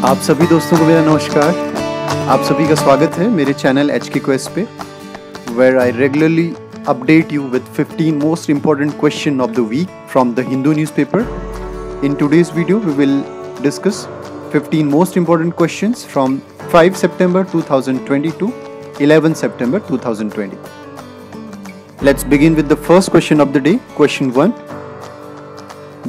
आप सभी दोस्तों को मेरा नमस्कार। आप सभी का स्वागत है मेरे चैनल HK Quest पे, where I regularly update you with 15 most important question of the week from the Hindu newspaper. In today's video, we will discuss 15 most important questions from 5 September 2020 to 11 September 2020. Let's begin with the first question of the day. Question 1.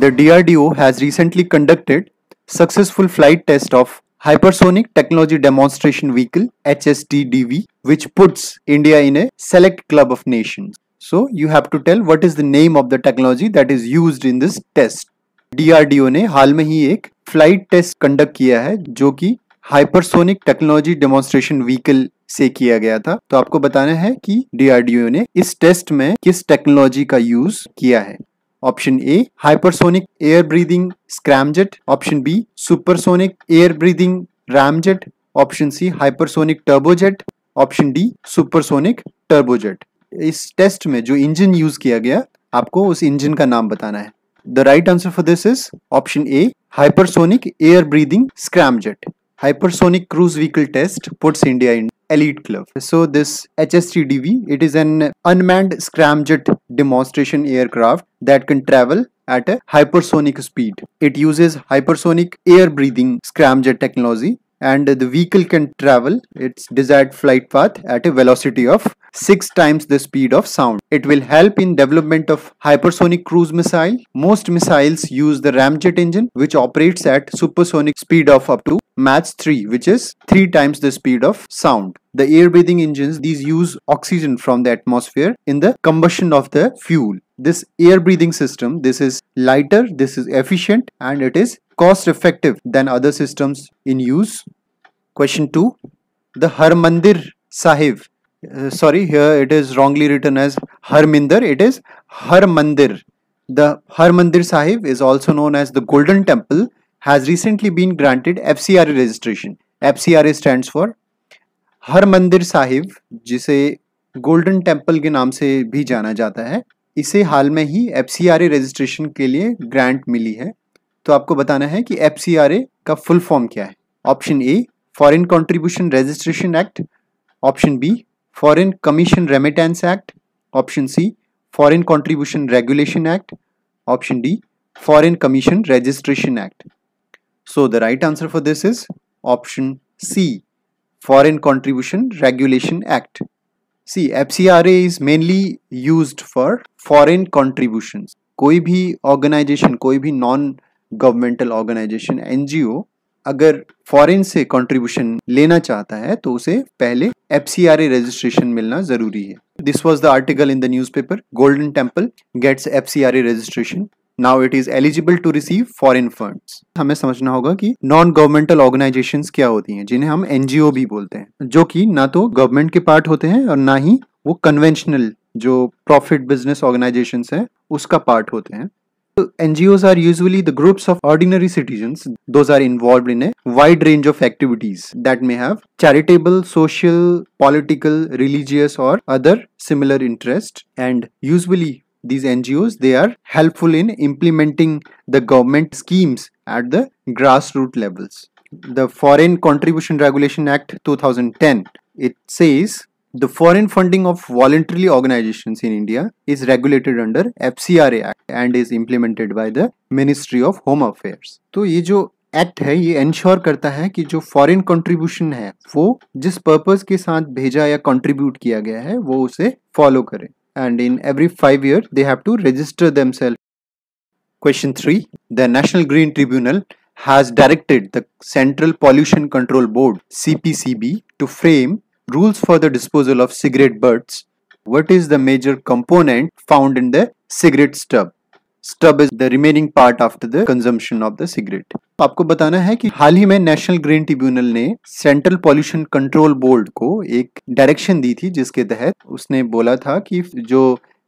The DRDO has recently conducted successful flight test of Hypersonic Technology Demonstration Vehicle HSTDV, which puts India in a select club of nations. So you have to tell what is the name of the technology that is used in this test. DRDO ने हाल में ही एक flight test conduct किया है जो कि hypersonic technology demonstration vehicle से किया गया था। तो आपको बताना है कि DRDO ने इस टेस्ट में किस टेक्नोलॉजी का यूज किया है। Option A hypersonic air breathing scramjet, option B supersonic air breathing ramjet, option C hypersonic turbojet, option D supersonic turbojet. इस टेस्ट में जो इंजन यूज किया गया आपको उस इंजन का नाम बताना है। The right answer for this is option A hypersonic air breathing scramjet. Hypersonic cruise vehicle test puts India in elite club. So this HSTDV, it is an unmanned scramjet demonstration aircraft that can travel at a hypersonic speed. It uses hypersonic air breathing scramjet technology, and the vehicle can travel its desired flight path at a velocity of 6 times the speed of sound. It will help in development of hypersonic cruise missile. Most missiles use the ramjet engine, which operates at supersonic speed of up to Mach 3, which is 3 times the speed of sound. The air breathing engines, these use oxygen from the atmosphere in the combustion of the fuel. This air breathing system, this is lighter, this is efficient, and it is cost effective than other systems in use. Question 2. The Harmandir Sahib, here it is wrongly written as Harminder, it is Harmandir. The Harmandir Sahib is also known as the Golden Temple, has recently been granted FCRA registration. FCRA stands for Harmandir Sahib, जिसे golden temple के नाम से भी जाना जाता है। इसे हाल में ही FCRA रजिस्ट्रेशन के लिए ग्रांट मिली है। तो आपको बताना है कि FCRA का फुल फॉर्म क्या है। Option A foreign contribution registration act, option B foreign commission remittance act, option C foreign contribution regulation act, option D foreign commission registration act. So the right answer for this is option C, Foreign Contribution Regulation Act. See, FCRA is mainly used for foreign contributions. कोई भी organization, कोई भी non-governmental organization, NGO अगर foreign से contribution लेना चाहता है तो उसे पहले FCRA रजिस्ट्रेशन मिलना जरूरी है। This was the article in the newspaper. Golden Temple gets FCRA registration. Now it is eligible to receive foreign funds. हमें समझना होगा कि नॉन गवर्नमेंटल ऑर्गेनाइजेशंस क्या होती हैं, जिन्हें हम NGO भी बोलते हैं, जो कि ना तो गवर्नमेंट के पार्ट होते हैं और ना ही वो कन्वेंशनल जो प्रॉफिट बिजनेस ऑर्गेनाइजेशंस हैं उसका पार्ट होते हैं। So NGOs are usually the groups of ordinary citizens. Those are involved in a wide range of activities that may have charitable, social, political, religious or other similar interest, and usually these NGOs, they are helpful in implementing the government schemes at the grassroots levels. The Foreign Contribution Regulation Act 2010, it says the foreign funding of voluntary organizations in India is regulated under FCRA Act and is implemented by the Ministry of Home Affairs. तो ये जो act है ये ensure करता है कि जो foreign contribution है वो जिस पर्पस के साथ भेजा या कंट्रीब्यूट किया गया है वो उसे फॉलो करे, and in every 5 years they have to register themselves. Question 3. The National Green Tribunal has directed the Central Pollution Control Board CPCB to frame rules for the disposal of cigarette butts. What is the major component found in the cigarette stub? Stub is the remaining part after the consumption of the cigarette. आपको बताना है कि हाल ही में national green tribunal ने central pollution control board को एक direction दी थी, जिसके तहत उसने बोला था कि जो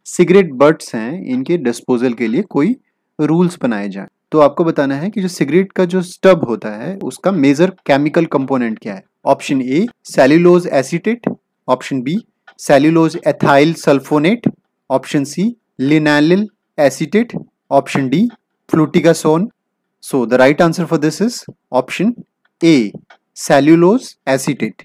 सिगरेट बट्स हैं इनके डिस्पोजल के लिए कोई रूल्स बनाए जाएं। तो आपको बताना है कि जो सिगरेट का जो स्टब होता है उसका मेजर केमिकल कंपोनेंट क्या है। Option A cellulose acetate, option B cellulose ethyl sulphonate, option C linalyl acetate, option D fluticasone. So the right answer for this is option A cellulose acetate.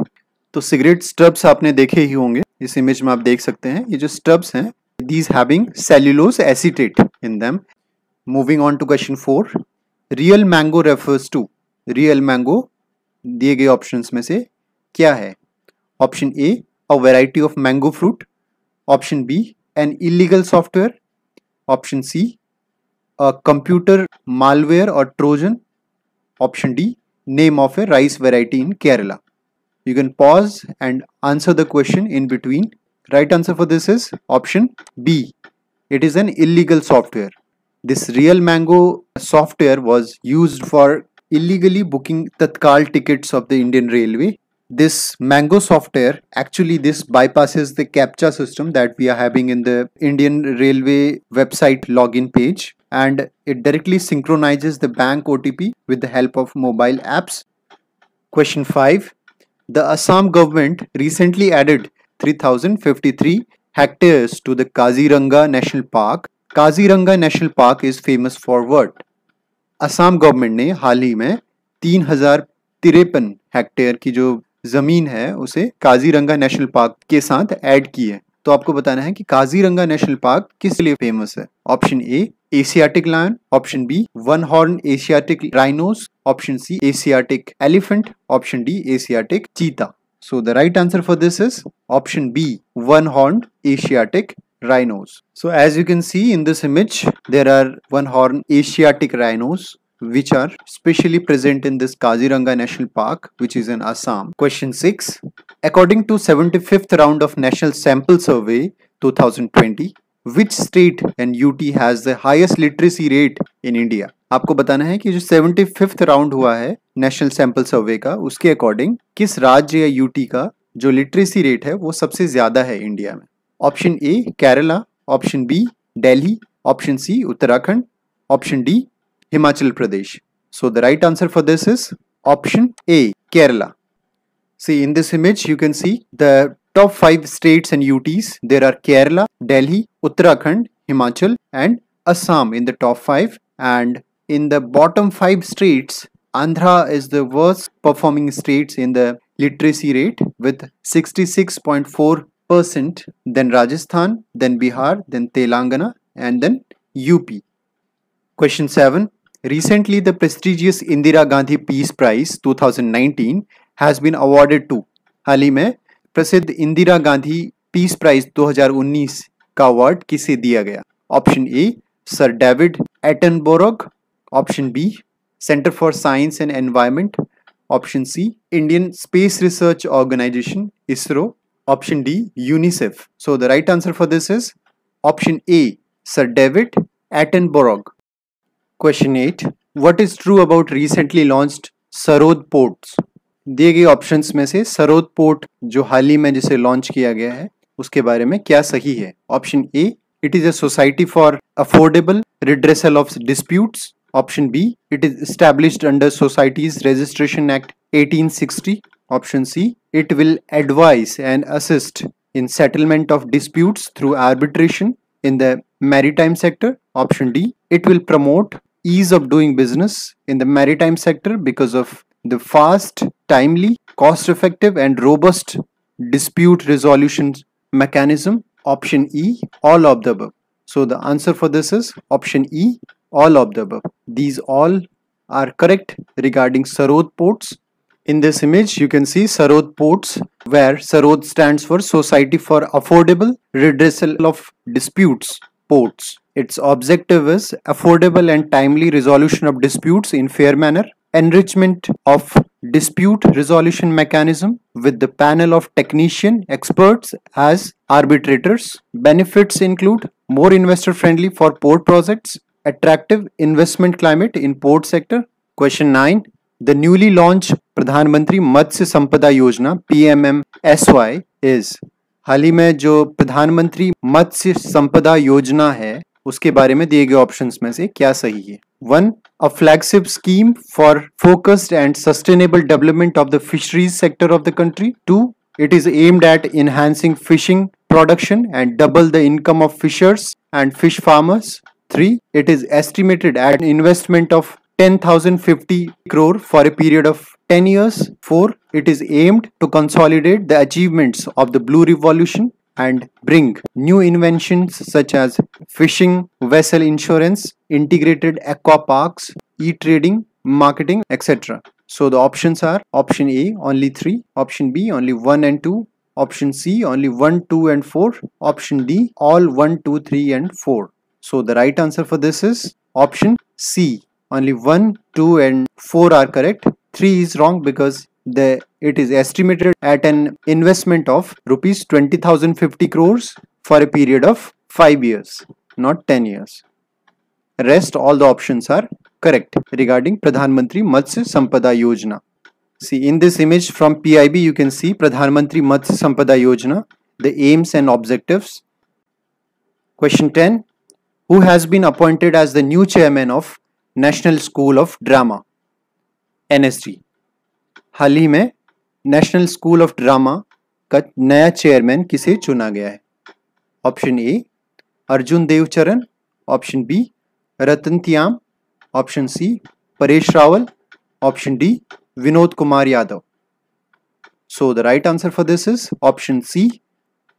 तो cigarette stubs आपने देखे ही होंगे, इस image में आप देख सकते हैं ये जो स्टब्स हैं, these having cellulose acetate in them. Moving on to question 4, real mango refers to, real mango दिए गए ऑप्शंस में से क्या है? Option A a variety of mango fruit, option B an illegal software, option C a computer malware or trojan, option D name of a rice variety in Kerala. You can pause and answer the question in between. Right answer for this is option B. It is an illegal software. This Real Mango software was used for illegally booking Tatkal tickets of the Indian Railway. This Mango software actually this bypasses the CAPTCHA system that we are having in the Indian Railway website login page, and it directly synchronizes the bank OTP with the help of mobile apps. Question 5. The Assam government recently added 3053 hectares to the Kaziranga National Park. Kaziranga National Park is famous for what? Assam government ने हाल ही में 3053 hectare की जो जमीन है उसे Kaziranga national park के साथ add की है। तो आपको बताना है कि काजीरंगा नेशनल पार्क किस लिए फेमस है। Option A Asiatic lion, option B one horn Asiatic rhinos, option C Asiatic elephant, option D Asiatic cheetah. So the right answer for this is option B, one-horned Asiatic rhinos. So as you can see in this image, there are one-horned Asiatic rhinos which are specially present in this Kaziranga National Park, which is in Assam. Question 6. According to 75th round of National Sample Survey 2020, which state and UT has the highest literacy rate in India? आपको बताना है कि जो 75th round हुआ है national sample survey का, उसके according किस राज्य या यूटी का जो लिटरेसी रेट है वो सबसे ज्यादा है इंडिया में। Option A Kerala, option B Delhi, option C Uttarakhand, option D Himachal Pradesh. So the right answer for this is option A Kerala. See in this image you can see the top 5 states and UTs. There are Kerala, Delhi, Uttarakhand, Himachal and Assam in the top 5, and in the bottom 5 states Andhra is the worst performing states in the literacy rate with 66.4%, then Rajasthan, then Bihar, then Telangana and then UP. Question 7. Recently the prestigious Indira Gandhi Peace Prize 2019 has been awarded to, हाल ही में प्रसिद्ध Indira Gandhi peace prize 2019 का award किसे दिया गया? Option A sir David Attenborough, option B centre for science and environment, option C Indian space research organisation ISRO, option D UNICEF. So the right answer for this is option A sir David Attenborough. Question 8. What is true about recently launched SAROD ports? दिए गए options में से sarod port जो हाल ही में जिसे launch किया गया है उसके बारे में क्या सही है? Option A it is a society for affordable redressal of disputes, option B it is established under societies registration act 1860, option see it will advise and assist in settlement of disputes through arbitration in the maritime sector, option D it will promote ease of doing business in the maritime sector because of the fast, timely, cost effective and robust dispute resolution mechanism, option E all of the above. So the answer for this is option E all of the above. These all are correct regarding Sarod ports. In this image you can see Sarod ports, where Sarod stands for Society for Affordable Redressal of Disputes Ports. Its objective is affordable and timely resolution of disputes in fair manner, enrichment of dispute resolution mechanism with the panel of technician experts as arbitrators. Benefits include more investor friendly for port projects, attractive investment climate in port sector. Question 9. The newly launched प्रधानमंत्री मत्स्य संपदा योजना PMMSY is, हाल ही में जो प्रधानमंत्री मत्स्य संपदा योजना है उसके बारे में दिए गए ऑप्शंस में से क्या सही है? 1. A flagship scheme for focused and sustainable development of the fisheries sector of the country. 2. It is aimed at enhancing fishing production and double the income of fishers and fish farmers. 3. It is estimated at an investment of 10,050 crore for a period of 10 years. 4. It is aimed to consolidate the achievements of the Blue Revolution and bring new inventions such as fishing, vessel insurance, integrated aqua parks, e-trading, marketing, etc. So the options are option A only 3, option B only 1 and 2, option C only 1, 2 and 4, option D all 1, 2, 3 and 4. So the right answer for this is option C. Only 1, 2 and 4 are correct. 3 is wrong because it is estimated at an investment of rupees 20,050 crores for a period of 5 years, not 10 years. Rest all the options are correct regarding Pradhan Mantri Matsya Sampada Yojana. See, in this image from PIB you can see Pradhan Mantri Matsya Sampada Yojana, the aims and objectives. Question 10. Who has been appointed as the new chairman of National School of Drama, NSD? हाल ही में national school of drama का नया chairman किसे चुना गया है? Option A Arjun Devcharan, option B Ratan Thiyam, option C Paresh Rawal, option D Vinod Kumar Yadav. So the right answer for this is option C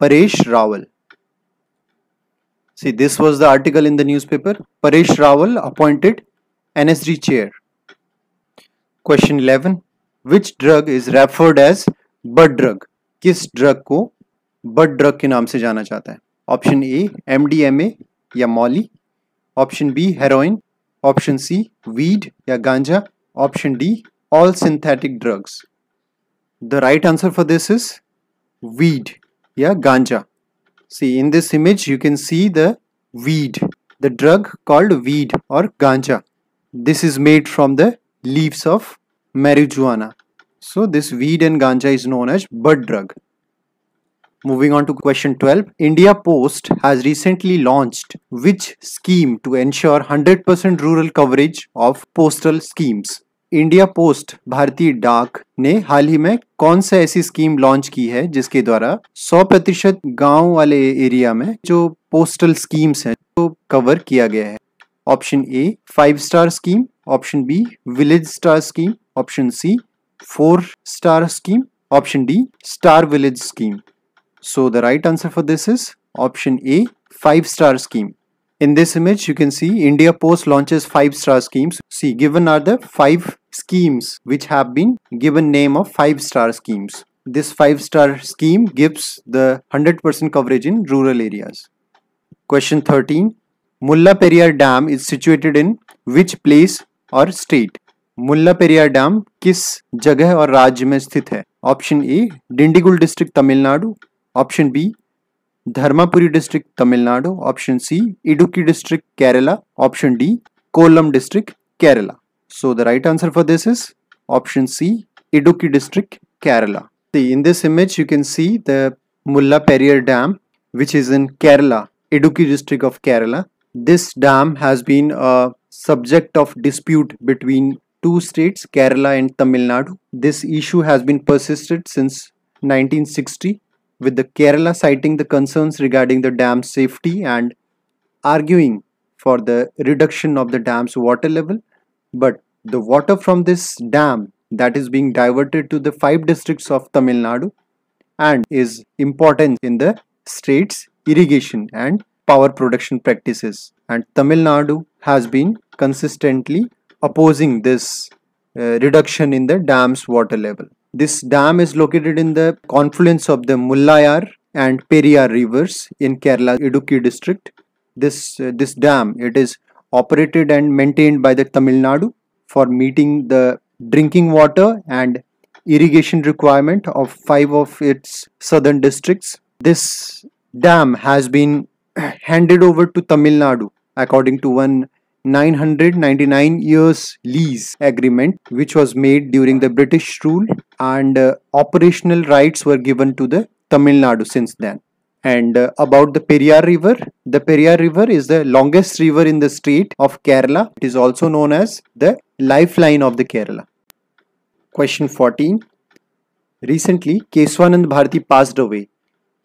Paresh Rawal. See, this was the article in the newspaper. Paresh Rawal appointed NSD chair. Question 11. Which drug is referred as bud drug? किस drug को bud drug के नाम से जाना जाता है? Option A MDMA या molly, option B heroin, option C weed या गांजा, option D all synthetic drugs. The right answer for this is weed या गांजा. See, in this image you can see the weed, the drug called weed or ganja. This is made from the leaves of marijuana. So this weed and ganja is known as bud drug. Moving on to question 12. India Post has recently launched which scheme to ensure 100% rural coverage of postal schemes? India post भारतीय डाक ने हाल ही में कौन सा ऐसी scheme launch की है जिसके द्वारा 100% गांव वाले एरिया में जो पोस्टल स्कीम्स हैं तो कवर किया गया है? Option A 5 star scheme, option B village star scheme, option C 4 star scheme, option D star village scheme. So the right answer for this is option A 5 star scheme. In this image you can see India Post launches 5 star schemes. See, given are the 5 schemes which have been given name of 5 star schemes. This 5 star scheme gives the 100% coverage in rural areas. Question 13. Mulla Periyar Dam is situated in which place or state? Mulla Periyar dam किस जगह और राज्य में स्थित है? Option A Dindigul district Tamil Nadu, option B Dharmapuri district Tamil Nadu, option C Idukki district Kerala, option D Kollam district Kerala. So the right answer for this is option C Idukki district Kerala. In this image you can see the Mulla Periyar Dam which is in Kerala, Idukki district of Kerala. This dam has been a subject of dispute between two states, Kerala and Tamil Nadu. This issue has been persisted since 1960, with the Kerala citing the concerns regarding the dam's safety and arguing for the reduction of the dam's water level. But the water from this dam that is being diverted to the 5 districts of Tamil Nadu and is important in the state's irrigation and power production practices. And Tamil Nadu has been consistently opposing this reduction in the dam's water level. This dam is located in the confluence of the Mullayar and Periyar rivers in Kerala Idukki district. This dam, it is operated and maintained by the Tamil Nadu for meeting the drinking water and irrigation requirement of 5 of its southern districts. This dam has been handed over to Tamil Nadu according to one 999 years lease agreement which was made during the British rule, and operational rights were given to the Tamil Nadu since then. And about the Periyar River is the longest river in the state of Kerala. It is also known as the lifeline of the Kerala. Question 14. Recently, Keswanand Bharati passed away.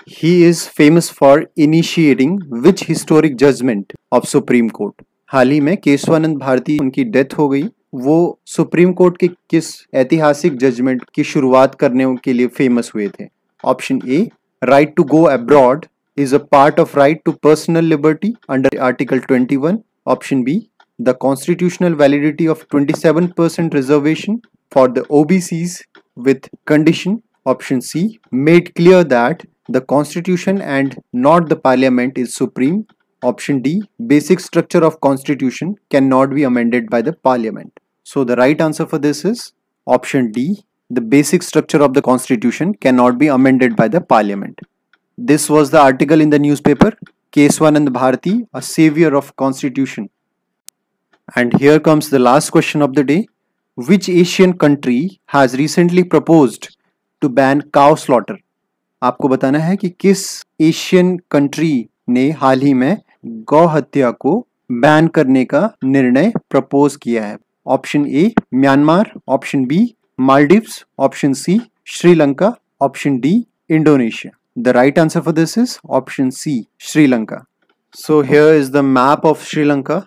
He is famous for initiating which historic judgment of Supreme Court? हाल ही में केशवानंद भारती उनकी death हो गई. वो supreme court के किस ऐतिहासिक judgement की शुरुआत करने के लिए फेमस हुए थे? Option A, right to go abroad is a part of right to personal liberty under Article 21. Option B, the constitutional validity of 27% reservation for the OBCs with condition. Option C, made clear that the constitution and not the parliament is supreme. Option D, basic structure of constitution cannot be amended by the parliament. So the right answer for this is option D, the basic structure of the constitution cannot be amended by the parliament. This was the article in the newspaper, Keswanand Bharati, a savior of constitution. And here comes the last question of the day. Which Asian country has recently proposed to ban cow slaughter? आपको बताना है कि किस Asian country ने हाल ही में गौ हत्या को बैन करने का निर्णय प्रपोज किया है। Option A Myanmar, option B Maldives, option C Sri Lanka, option D Indonesia. The right answer for this is option C, Sri Lanka. So here is the map of Sri Lanka.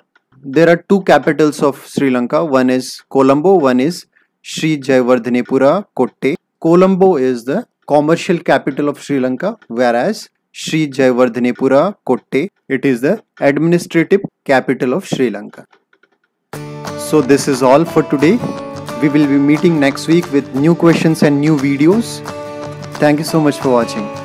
There are two capitals of Sri Lanka. One is Colombo, one is Sri Jayawardhanepura Kotte. Colombo is the commercial capital of Sri Lanka, whereas Sri Jayawardhanepura Kotte, it is the administrative capital of Sri Lanka. So this is all for today. We will be meeting next week with new questions and new videos. Thank you so much for watching.